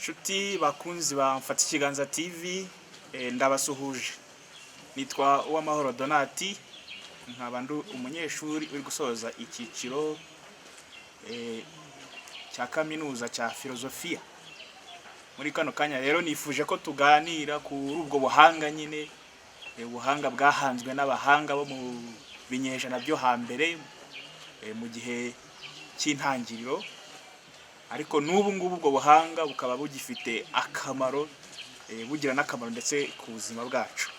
Shuti bakunzi ba Mfata Ikiganza TV, ndabasuhuje. Nitwa Uwamahoro Donati, nkaba umunyeshuri uri gusoza icyiciro cya kaminuza cya filozofiya. Muri kano kanya rero nifuje ko tuganira kuri ubwo buhanga nyine, ubuhanga bwahanzwe n'abahanga bo mu binyejana byo hambere mu gihe cy'intangiriro, ariko n'ubu ngubu ubwo buhanga bukaba bugifite akamaro, bugira n'akamaro ndetse ku buzima bwacu.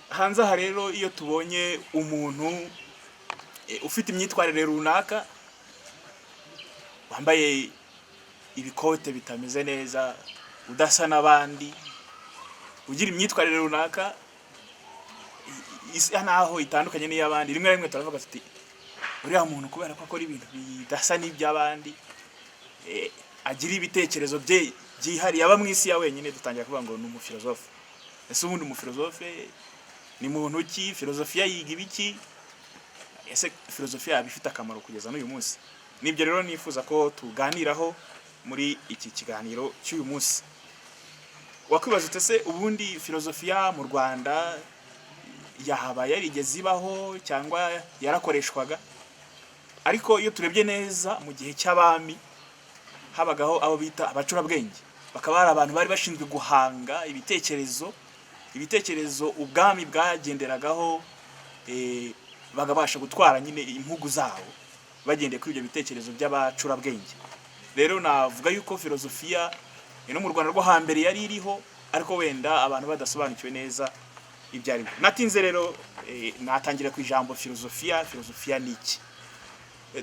Hanze aha rero iyo tubonye umuntu ufite imyitwarire runaka, wambaye ibikote bitameze neza, udasa n'abandi, ugira imyitwarire runaka isa naho itandukanye n'iy'abandi, rimwe na rimwe turavuga tuti uriya muntu kubera ko akora ibintu bidasa n'iby'abandi, agira ibitekerezo bye byihariye, aba mu isi ya wenyine, dutangira kuvuga ngo ni umufilozofe. Ese ubundi umufilozofe ni muntu ki? Filozofiya yiga ibiki? Ese filozofiya yaba ifite akamaro kugeza n'uyu munsi? Nibyo rero nifuza ko tuganiraho muri iki kiganiro cy'uyu munsi. Wakwibaza ute se ubundi filozofiya mu Rwanda yaba yarigeze ibaho cyangwa yarakoreshwaga? Ariko iyo turebye neza mu gihe cy'abami habagaho abo bita abacurabwenge, bakaba ari abantu bari bashinzwe guhanga ibitekerezo ubwami bwagenderagaho, bagabasha gutwara nyine impugu zabo bagendeye kuri ibyo bitekerezo by'abacurabwenge. Rero navuga yuko filozofiya no mu Rwanda rwo hambere yari iriho, ariko wenda abantu badasobanukiwe neza ibyo ari byo. Natinze rero natangira ku ijambo filozofiya. Filozofiya ni iki?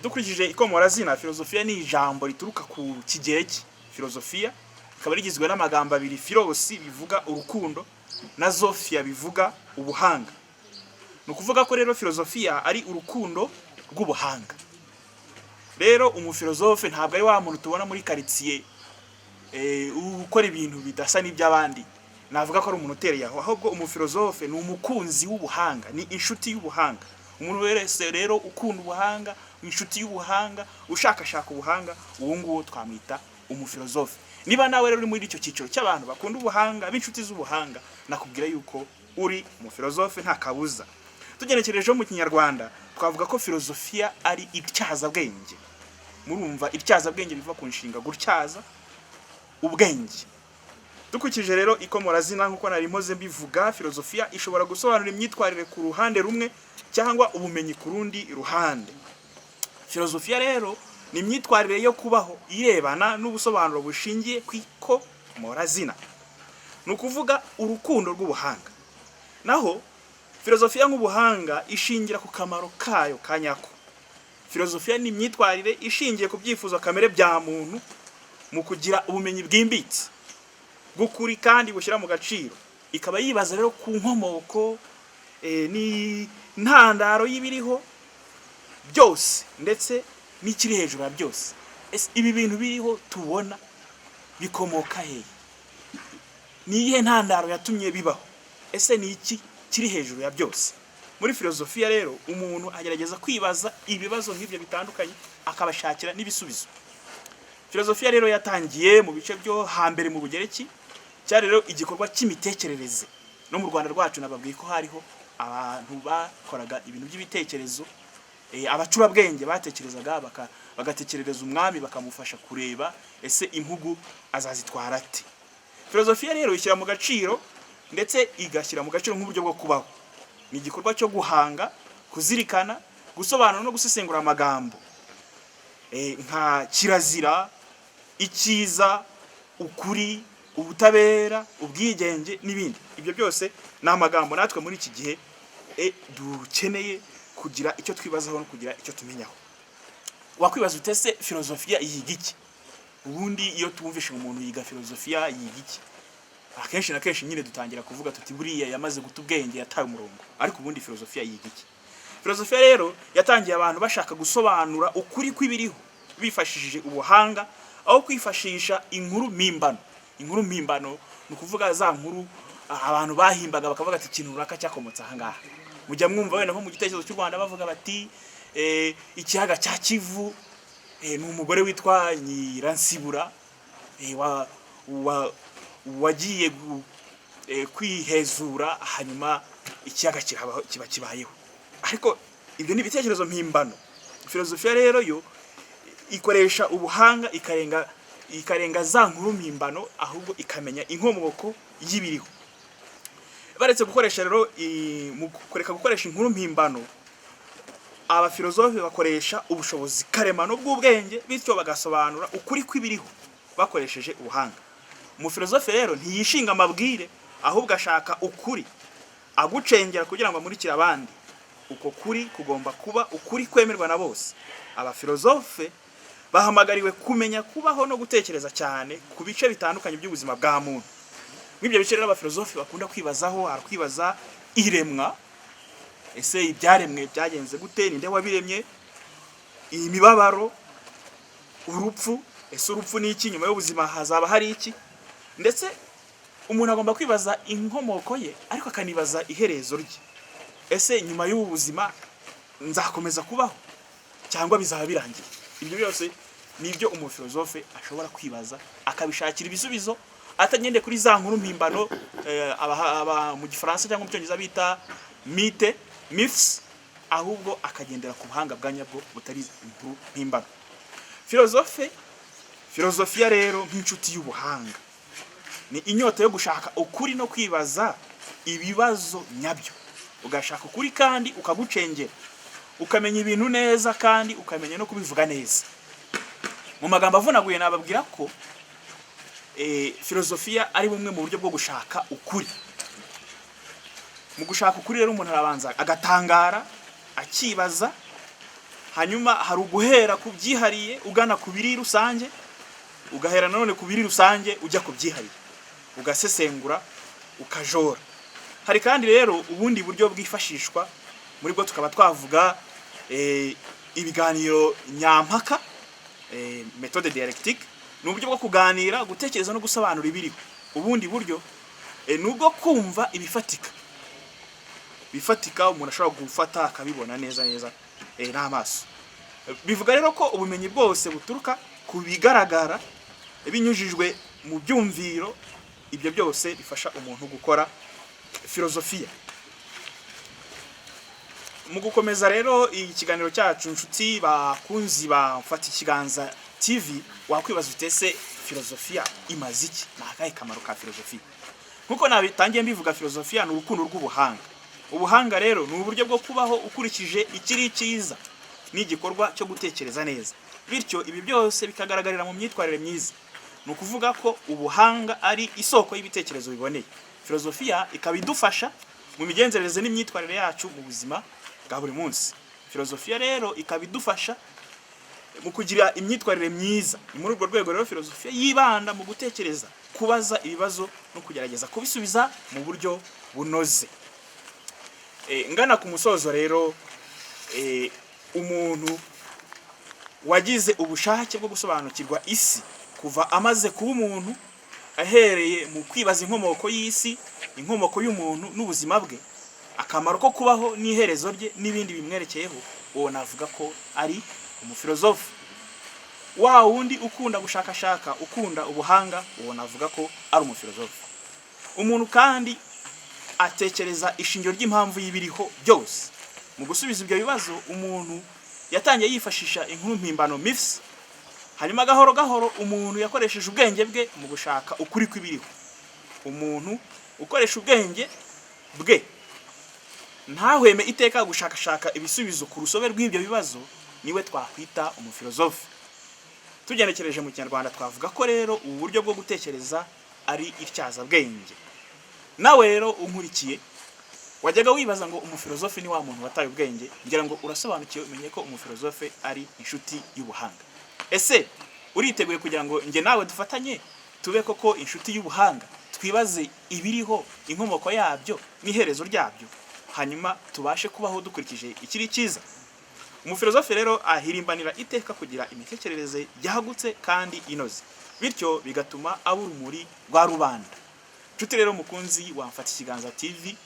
Dukurikije ikomorazina, filozofiya ni ijambo rituruka ku kigereki filozofiya, ikaba rigizwe n'amagambo abiri, filosi bivuga urukundo na zofia bivuga ubuhanga. Ni ukuvuga ko rero filozofiya ari urukundo rw'ubuhanga. Rero umufilozofe ntabwo ari wa muntu tubona muri quartier ukora ibintu bidasa n'iby'abandi, navuga ko ari umuntu utereye aho, ahubwo umufilozofe ni umukunzi w'ubuhanga, ni inshuti y'ubuhanga. Umuntu wese rero ukunda ubuhanga, inshuti y'ubuhanga, ushakashaka ubuhanga, uwo nguwo twamwita umufilozofe. Niba nawe rero uri muri icyo cyiciro cy'abantu bakunda ubuhanga, b'inshuti z'ubuhanga, nakubwira yuko uri umufilozofe nta kabuza. Tugenekerejeho mu Kinyarwanda twavuga ko filozofiya ari ityazabwenge. Murumva ityazabwenge biva ku nshinga gutyaza ubwenge. Dukurikije rero ikomorazina nk'uko nari mpoze mbivuga, filozofiya ishobora gusobanura imyitwarire ku ruhande rumwe cyangwa ubumenyi ku rundi ruhande. Filozofiya rero ni imyitwarire yo kubaho irebana n'ubusobanuro bushingiye ku ikomorazina, ni ukuvuga urukundo rw'ubuhanga. Naho filozofiya nk'ubuhanga ishingira ku kamaro kayo ka nyako. Filozofiya ni imyitwarire ishingiye ku byifuzo kamere bya muntu mu kugira ubumenyi bwimbitse bw'ukuri kandi bushyira mu gaciro. Ikaba yibaza rero ku nkomoko ni ntandaro y'ibiriho byose ndetse n'ikiri hejuru ya byose. Ese ibi bintu biriho tubona bikomoka he? Ni iyihe ntandaro yatumye bibaho? Ese ni iki kiri hejuru ya byose? Muri filozofiya rero umuntu agerageza kwibaza ibibazo nk'ibyo bitandukanye, akabashakira n'ibisubizo. Filozofiya rero yatangiye mu bice byo hambere mu Bugereki, cyari rero igikorwa cy'imitekerereze. No mu Rwanda rwacu nababwiye ko hariho abantu bakoraga ibintu by'ibitekerezo, abacurabwenge batekerezaga bagatekerereza umwami, bakamufasha kureba ese impugu azazitwara ate. Filozofiya rero ishyira mu gaciro ndetse igashyira mu gaciro nk'uburyo bwo kubaho. Ni igikorwa cyo guhanga, kuzirikana, gusobanura no gusesengura amagambo, nka kirazira, icyiza, ukuri, ubutabera, ubwigenge n'ibindi. Ibyo byose ni amagambo natwe muri iki gihe dukeneye kugira icyo twibazaho no kugira icyo tumenyaho. Wakwibaza ute se filozofiya yiga iki? Ubundi iyo tumvishe umuntu yiga filozofiya yiga iki, akenshi na kenshi nyine dutangira kuvuga tuti buriya yamaze guta ubwenge, yataye umurongo. Ariko ubundi filozofiya yiga iki? Filozofiya rero yatangiye abantu bashaka gusobanura ukuri kw'ibiriho bifashishije ubuhanga, aho kwifashisha inkuru mpimbano. Inkuru mpimbano ni ukuvuga za nkuru abantu bahimbaga bakavuga ati ikintu runaka cyakomotse aha ngaha. Mujya mwumva wenda nko mu gitekerezo cy'u Rwanda bavuga bati ikiyaga cya Kivu ni umugore witwa Nyiransibura wagiye kwihezura hanyuma ikiyaga kiba kibayeho. Ariko ibyo ni ibitekerezo mpimbano. Filozofiya rero yo ikoresha ubuhanga ikarenga za nkuru mpimbano, ahubwo ikamenya inkomoko y'ibiriho. Baretse gukoresha rero mu kureka gukoresha inkuru mpimbano, abafilozofe bakoresha ubushobozi karemano bw'ubwenge, bityo bagasobanura ukuri kw'ibiriho bakoresheje ubuhanga. Umufilozofe rero ntiyishinga amabwire, ahubwo ashaka ukuri agucengera kugira ngo amurikire abandi. Uko kuri kugomba kuba ukuri kwemerwa na bose. Abafilozofe bahamagariwe kumenya kubaho no gutekereza cyane ku bice bitandukanye by'ubuzima bwa muntu. Mw'ibyo bice rero abafilozofe bakunda kwibazaho, arakwibaza iremwa. Ese ibyaremwe byagenze gute? Ninde wabiremye? Imibabaro, urupfu, ese urupfu ni iki? Nyuma y'ubuzima hazaba hari iki? Ndetse umuntu agomba kwibaza inkomoko ye, ariko akanibaza iherezo rye. Ese nyuma y'ubu buzima nzakomeza kubaho cyangwa bizaba birangiye? Ibyo byose nibyo umufilozofe ashobora kwibaza, akabishakira ibisubizo atagende kuri za nkuru mpimbano mu Gifaransa cyangwa mu Cyongereza bita myths, ahubwo akagendera ku buhanga bwa nyabwo butari inkuru mpimbano. Filozofiya rero nk'inshuti y'ubuhanga ni inyota yo gushaka ukuri no kwibaza ibibazo nyabyo. Ugashaka ukuri kandi ukagucengera, ukamenya ibintu neza kandi ukamenya no kubivuga neza. Mu magambo avunaguye nababwira ko filozofiya ari bumwe mu buryo bwo gushaka ukuri. Mu gushaka ukuri rero umuntu arabanza agatangara, akibaza, hanyuma hari uguhera ku byihariye ugana ku biri rusange, ugahera nanone ku biri rusange ujya ku byihariye, ugasesengura, ukajora. Hari kandi rero ubundi buryo bwifashishwa, muri bwo tukaba twavuga ibiganiro nyampaka, méthode dialectique. Ni uburyo bwo kuganira, gutekereza no gusobanura ibiriho. Ubundi buryo nubwo kumva bifatika umuntu ashobora gufata akabibona neza n'amaso. Bivuga rero ko ubumenyi bwose buturuka ku bigaragara binyujijwe mu byumviro. Ibyo byose bifasha umuntu gukora filozofiya. Mu gukomeza rero ikiganiro cyacu, inshuti bakunzi bafata ikiganza TV, wakwibaza utese filozofiya imaze iki? Nakahe kamaro ka filozofiya? Nkuko nabitangiye mbivuga, filozofiya ni urukundo rw'ubuhanga. Ubuhanga rero ni uburyo bwo kubaho ukurikije ikiri cyiza n'igikorwa cyo gutekereza neza, bityo ibi byose bikagaragarira mu myitwarire myiza. Ni ukuvuga ko ubuhanga ari isoko y'ibitekerezo biboneye. Filozofiya ikaba idufasha mu migenzereze n'imyitwarire yacu mu buzima bwa buri munsi. Filozofiya rero ikaba idufasha mu kugira imyitwarire myiza. Muri urwo rwego rero filozofiya yibanda mu gutekereza, kubaza ibibazo no kugerageza kubisubiza mu buryo bunoze. Ngana ku musozo rero, umuntu wagize ubushake bwo gusobanukirwa isi kuva amaze kuba umuntu, ahereye mu kwibaza inkomoko y'isi, inkomoko y'umuntu n'ubuzima bwe, akamaro ko kubaho n'iherezo rye n'ibindi bimwerekeyeho, uwo navuga ko ari umufilozofe. Wa wundi ukunda gushakashaka, ukunda ubuhanga, uwo navuga ko ari umufilozofe. Umuntu kandi atekereza ishingiro ry'impamvu y'ibiriho byose. Mu gusubiza ibyo bibazo, umuntu yatangiye yifashisha inkuru mpimbano myths, hanyuma gahoro gahoro umuntu yakoresheje ubwenge bwe mu gushaka ukuri kw'ibiriho. Umuntu ukoresha ubwenge bwe ntahweme iteka gushakashaka ibisubizo ku rusobe rw'ibyo bibazo, niwe twakwita umufilozofe. Tugenekereje mu Kinyarwanda twavuga ko rero ubu buryo bwo gutekereza ari ityaza bwenge. Nawe rero unkurikiye, wajyaga wibaza ngo umufilozofe ni wa muntu wataye ubwenge, ngira ngo urasobanukiwe, umenye ko umufilozofe ari inshuti y'ubuhanga. Ese uriteguye kugira ngo nge nawe dufatanye tube koko inshuti y'ubuhanga, twibaze ibiriho, inkomoko yabyo n'iherezo ryabyo, hanyuma tubashe kubaho dukurikije ikiri cyiza? Umufilozofe rero ahirimbanira iteka kugira imitekerereze yagutse kandi inoze, bityo bigatuma aba urumuri rwa rubanda. Nshuti rero mukunzi wa Mfata Ikiganza TV,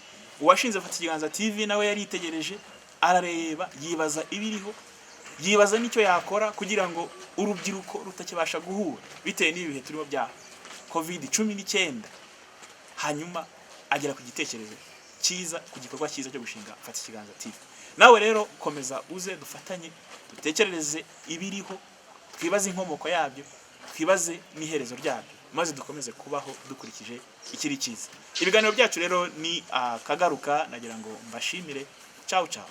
uwashinze Mfata Ikiganza TV nawe yaritegereje, arareba, yibaza ibiriho, yibaza n'icyo yakora kugira ngo urubyiruko rutakibasha guhura bitewe n'ibi bihe turimo bya COVID-19, hanyuma agera ku gitekerezo cyiza, ku gikorwa cyiza cyo gushinga Fata Ikiganza TV. Nawe rero komeza uze dufatanye dutekerereze ibiriho, twibaze inkomoko yabyo, twibaze n'iherezo ryabyo, maze dukomeze kubaho dukurikije ikiri cyiza. Ibiganiro byacu rero ni akagaruka, nagira ngo mbashimire. Ciao ciao.